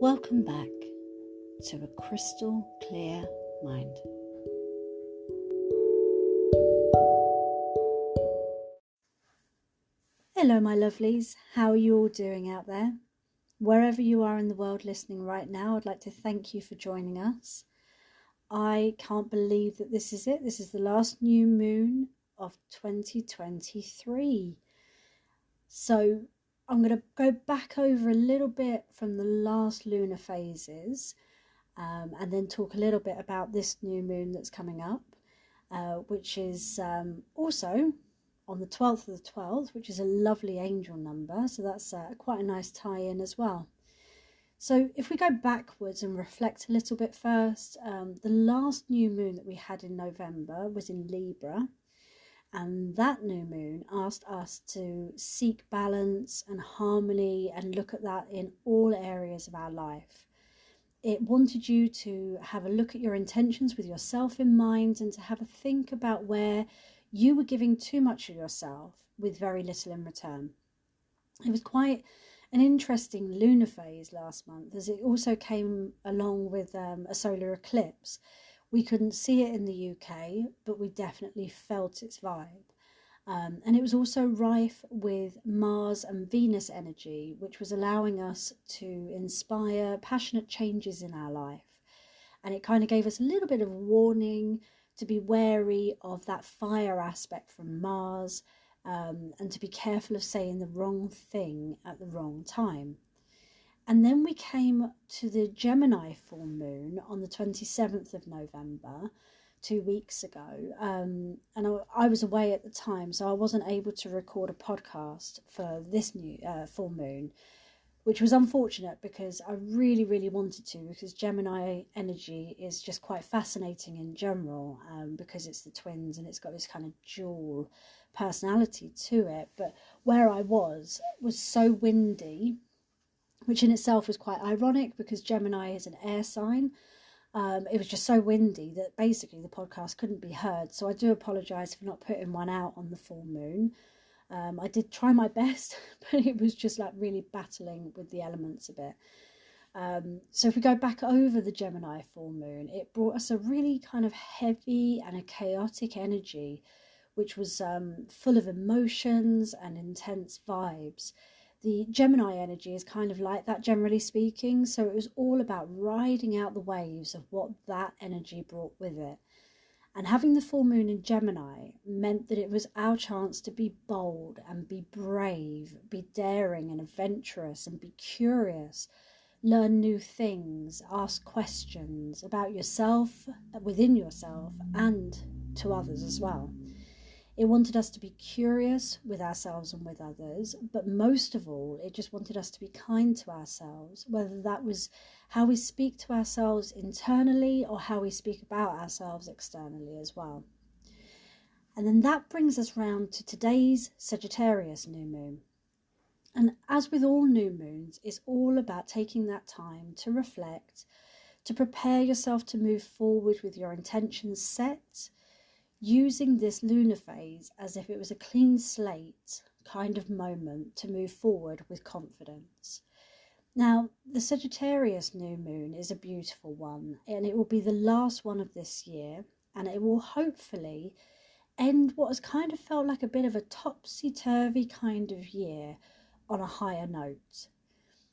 Welcome back to a crystal clear mind. Hello, my lovelies. How are you all doing out there? Wherever you are in the world listening right now, I'd like to thank you for joining us. I can't believe that this is it. This is the last new moon of 2023. So I'm going to go back over a little bit from the last lunar phases and then talk a little bit about this new moon that's coming up, which is also on the 12th of the 12th, which is a lovely angel number. So that's quite a nice tie-in as well. So if we go backwards and reflect a little bit first, the last new moon that we had in November was in Libra. And that new moon asked us to seek balance and harmony and look at that in all areas of our life. It wanted you to have a look at your intentions with yourself in mind and to have a think about where you were giving too much of yourself with very little in return. It was quite an interesting lunar phase last month, as it also came along with a solar eclipse. We couldn't see it in the UK, but we definitely felt its vibe. And it was also rife with Mars and Venus energy, which was allowing us to inspire passionate changes in our life. And it kind of gave us a little bit of a warning to be wary of that fire aspect from Mars, and to be careful of saying the wrong thing at the wrong time. And then we came to the Gemini full moon on the 27th of November, 2 weeks ago. And I was away at the time, so I wasn't able to record a podcast for this new full moon, which was unfortunate because I really, really wanted to, because Gemini energy is just quite fascinating in general, because it's the twins and it's got this kind of dual personality to it. But where I was so windy, which in itself was quite ironic because Gemini is an air sign. It was just so windy that basically the podcast couldn't be heard. So I do apologise for not putting one out on the full moon. I did try my best, but it was just like really battling with the elements a bit. So if we go back over the Gemini full moon, it brought us a really kind of heavy and a chaotic energy, which was full of emotions and intense vibes. The Gemini energy is kind of like that, generally speaking. So it was all about riding out the waves of what that energy brought with it. And having the full moon in Gemini meant that it was our chance to be bold and be brave, be daring and adventurous and be curious, learn new things, ask questions about yourself, within yourself, and to others as well. It wanted us to be curious with ourselves and with others, but most of all, it just wanted us to be kind to ourselves, whether that was how we speak to ourselves internally or how we speak about ourselves externally as well. And then that brings us round to today's Sagittarius new moon. And as with all new moons, it's all about taking that time to reflect, to prepare yourself to move forward with your intentions set, using this lunar phase as if it was a clean slate kind of moment to move forward with confidence. Now, the Sagittarius new moon is a beautiful one, and it will be the last one of this year, and it will hopefully end what has kind of felt like a bit of a topsy-turvy kind of year on a higher note.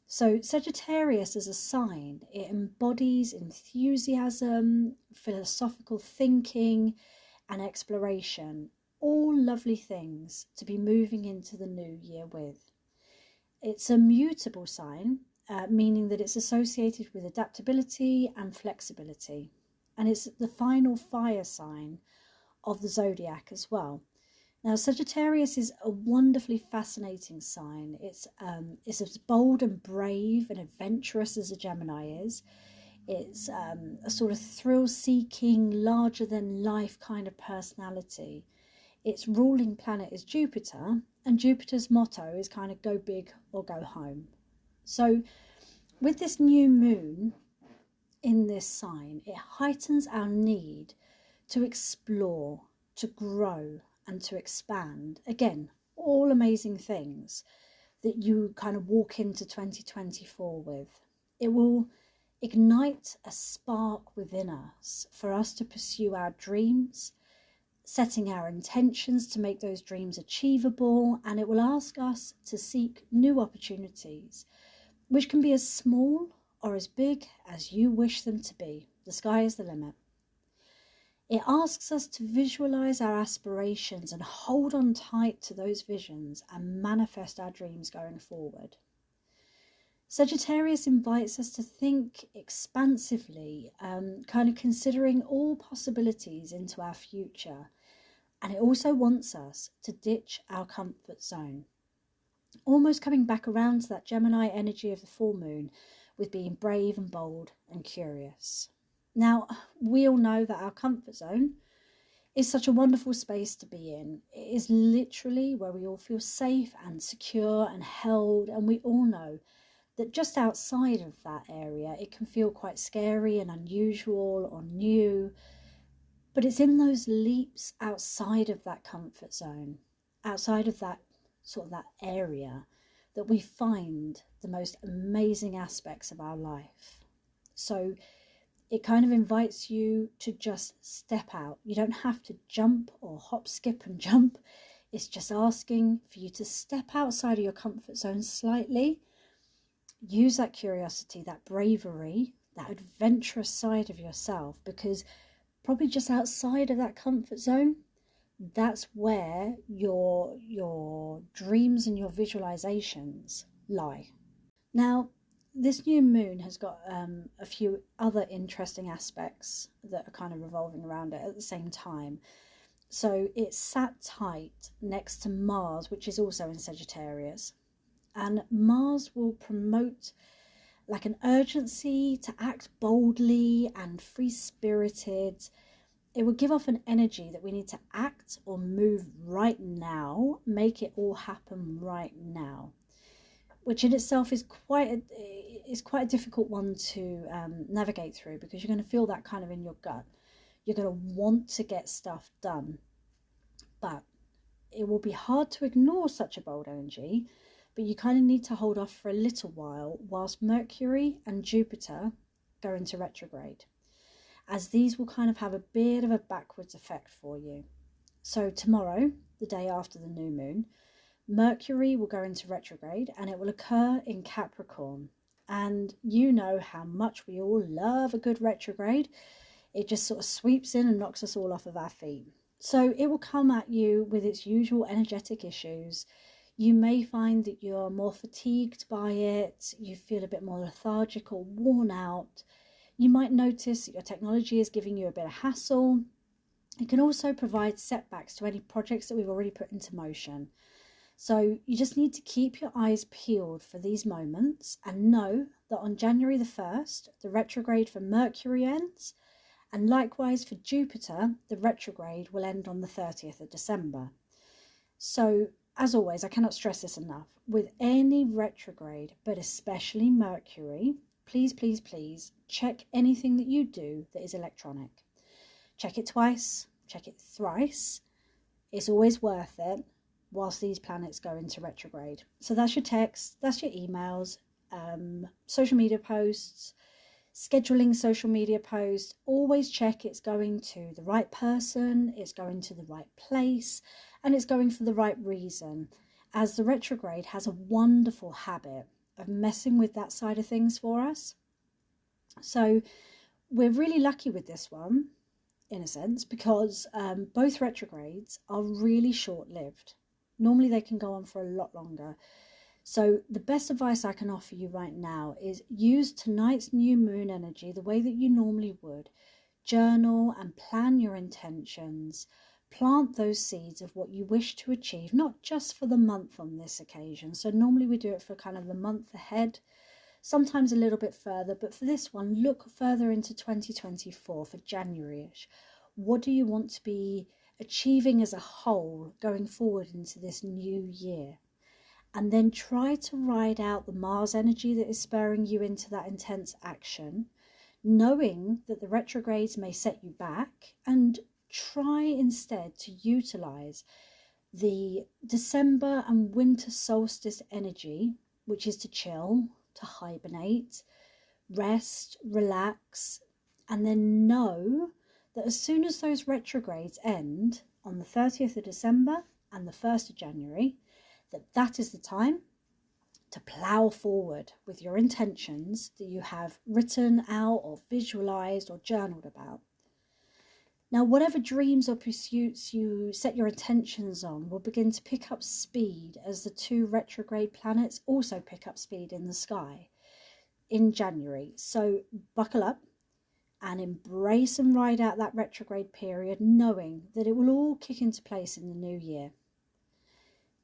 So Sagittarius as a sign, it embodies enthusiasm, philosophical thinking, and exploration, all lovely things to be moving into the new year with. It's a mutable sign, meaning that it's associated with adaptability and flexibility. And it's the final fire sign of the zodiac as well. Now, Sagittarius is a wonderfully fascinating sign. It's as bold and brave and adventurous as a Gemini is. It's a sort of thrill-seeking, larger-than-life kind of personality. Its ruling planet is Jupiter, and Jupiter's motto is kind of go big or go home. So with this new moon in this sign, it heightens our need to explore, to grow, and to expand. Again, all amazing things that you kind of walk into 2024 with. It will ignite a spark within us for us to pursue our dreams, setting our intentions to make those dreams achievable, and it will ask us to seek new opportunities, which can be as small or as big as you wish them to be. The sky is the limit. It asks us to visualize our aspirations and hold on tight to those visions and manifest our dreams going forward. Sagittarius invites us to think expansively, kind of considering all possibilities into our future. And it also wants us to ditch our comfort zone, almost coming back around to that Gemini energy of the full moon with being brave and bold and curious. Now, we all know that our comfort zone is such a wonderful space to be in. It is literally where we all feel safe and secure and held, and we all know that just outside of that area, it can feel quite scary and unusual or new. But it's in those leaps outside of that comfort zone, outside of that sort of that area, that we find the most amazing aspects of our life. So it kind of invites you to just step out. You don't have to jump or hop, skip and jump. It's just asking for you to step outside of your comfort zone slightly. Use that curiosity, that bravery, that adventurous side of yourself, because probably just outside of that comfort zone, that's where your dreams and your visualizations lie. Now, this new moon has got a few other interesting aspects that are kind of revolving around it at the same time. So it's sat tight next to Mars, which is also in Sagittarius. And Mars will promote like an urgency to act boldly and free-spirited. It will give off an energy that we need to act or move right now, make it all happen right now, which in itself is quite a difficult one to navigate through, because you're going to feel that kind of in your gut. You're going to want to get stuff done, but it will be hard to ignore such a bold energy. But you kind of need to hold off for a little while whilst Mercury and Jupiter go into retrograde, as these will kind of have a bit of a backwards effect for you. So tomorrow, the day after the new moon, Mercury will go into retrograde, and it will occur in Capricorn. And you know how much we all love a good retrograde. It just sort of sweeps in and knocks us all off of our feet. So it will come at you with its usual energetic issues. You may find that you're more fatigued by it, you feel a bit more lethargic or worn out. You might notice that your technology is giving you a bit of hassle. It can also provide setbacks to any projects that we've already put into motion. So you just need to keep your eyes peeled for these moments, and know that on January the 1st, the retrograde for Mercury ends, and likewise for Jupiter, the retrograde will end on the 30th of December. So as always, I cannot stress this enough, with any retrograde, but especially Mercury, please, please, please check anything that you do that is electronic. Check it twice, check it thrice. It's always worth it whilst these planets go into retrograde. So that's your texts, that's your emails, social media posts, scheduling social media posts. Always check it's going to the right person, it's going to the right place, and it's going for the right reason, as the retrograde has a wonderful habit of messing with that side of things for us. So we're really lucky with this one, in a sense, because both retrogrades are really short-lived. Normally they can go on for a lot longer. So the best advice I can offer you right now is use tonight's new moon energy the way that you normally would. Journal and plan your intentions. Plant those seeds of what you wish to achieve, not just for the month on this occasion. So normally we do it for kind of the month ahead, sometimes a little bit further, but for this one, look further into 2024 for January-ish. What do you want to be achieving as a whole going forward into this new year? And then try to ride out the Mars energy that is spurring you into that intense action, knowing that the retrogrades may set you back, and try instead to utilize the December and winter solstice energy, which is to chill, to hibernate, rest, relax, and then know that as soon as those retrogrades end on the 30th of December and the 1st of January, that is the time to plow forward with your intentions that you have written out or visualized or journaled about. Now, whatever dreams or pursuits you set your intentions on will begin to pick up speed as the 2 retrograde planets also pick up speed in the sky in January. So buckle up and embrace and ride out that retrograde period, knowing that it will all kick into place in the new year.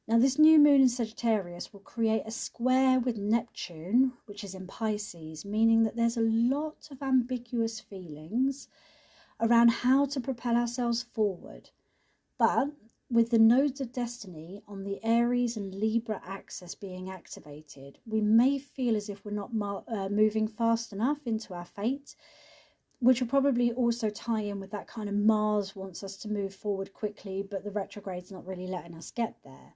Now, this new moon in Sagittarius will create a square with Neptune, which is in Pisces, meaning that there's a lot of ambiguous feelings around how to propel ourselves forward. But with the nodes of destiny on the Aries and Libra axis being activated, we may feel as if we're not moving fast enough into our fate, which will probably also tie in with that kind of Mars wants us to move forward quickly, but the retrograde's not really letting us get there.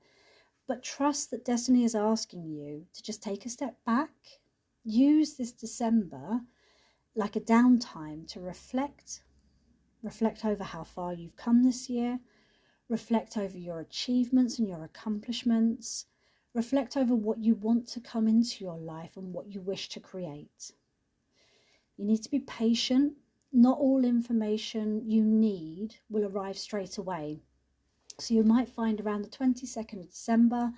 But trust that destiny is asking you to just take a step back. Use this December like a downtime to reflect over how far you've come this year, reflect over your achievements and your accomplishments, reflect over what you want to come into your life and what you wish to create. You need to be patient. Not all information you need will arrive straight away. So you might find around the 22nd of December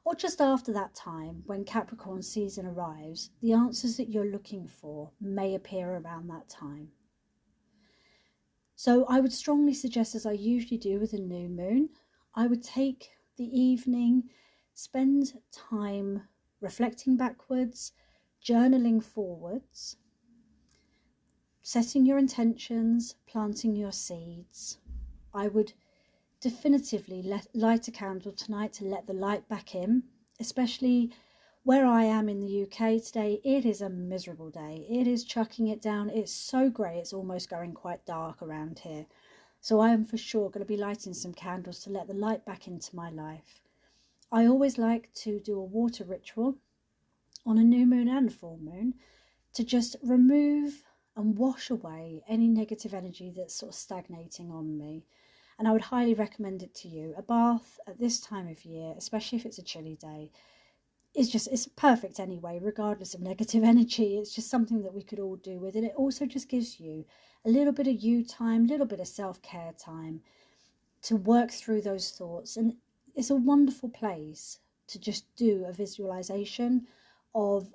or just after that time, when Capricorn season arrives, the answers that you're looking for may appear around that time. So I would strongly suggest, as I usually do with a new moon, I would take the evening, spend time reflecting backwards, journaling forwards, setting your intentions, planting your seeds. I would definitively light a candle tonight to let the light back in, especially where I am in the UK today. It is a miserable day. It is chucking it down. It's so grey, it's almost going quite dark around here. So I am for sure going to be lighting some candles to let the light back into my life. I always like to do a water ritual on a new moon and full moon to just remove and wash away any negative energy that's sort of stagnating on me. And I would highly recommend it to you. A bath at this time of year, especially if it's a chilly day, it's perfect anyway, regardless of negative energy. It's just something that we could all do with it. It also just gives you a little bit of you time, a little bit of self-care time to work through those thoughts. And it's a wonderful place to just do a visualization of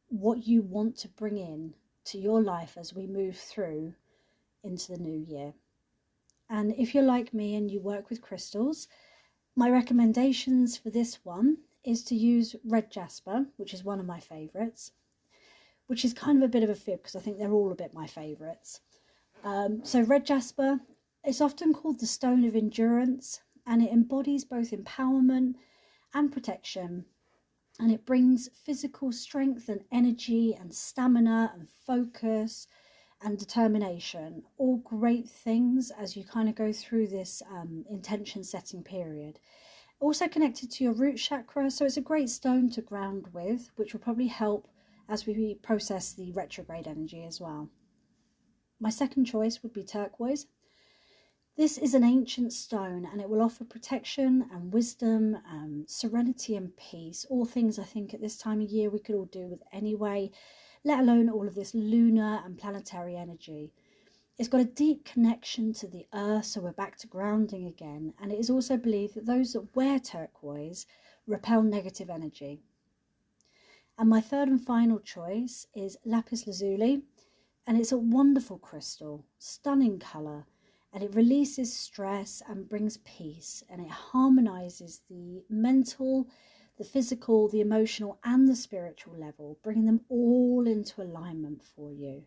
what you want to bring in to your life as we move through into the new year. And if you're like me and you work with crystals, my recommendations for this one is to use red jasper, which is one of my favourites, which is kind of a bit of a fib because I think they're all a bit my favourites. So red jasper is often called the stone of endurance, and it embodies both empowerment and protection, and it brings physical strength and energy and stamina and focus and determination, all great things as you kind of go through this intention setting period. Also connected to your root chakra, so it's a great stone to ground with, which will probably help as we process the retrograde energy as well. My second choice would be turquoise. This is an ancient stone and it will offer protection and wisdom, serenity and peace, all things I think at this time of year we could all do with anyway, let alone all of this lunar and planetary energy. It's got a deep connection to the earth, so we're back to grounding again, and it is also believed that those that wear turquoise repel negative energy. And my third and final choice is lapis lazuli, and it's a wonderful crystal, stunning colour, and it releases stress and brings peace, and it harmonizes the mental, the physical, the emotional and the spiritual level, bringing them all into alignment for you.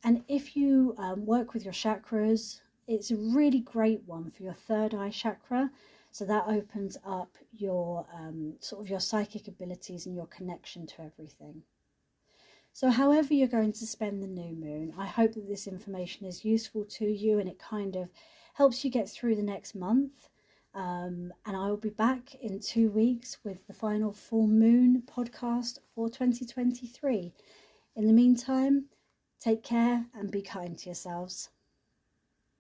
And if you work with your chakras, it's a really great one for your third eye chakra. So that opens up your sort of your psychic abilities and your connection to everything. So however you're going to spend the new moon, I hope that this information is useful to you and it kind of helps you get through the next month. And I will be back in 2 weeks with the final full moon podcast for 2023. In the meantime, take care and be kind to yourselves.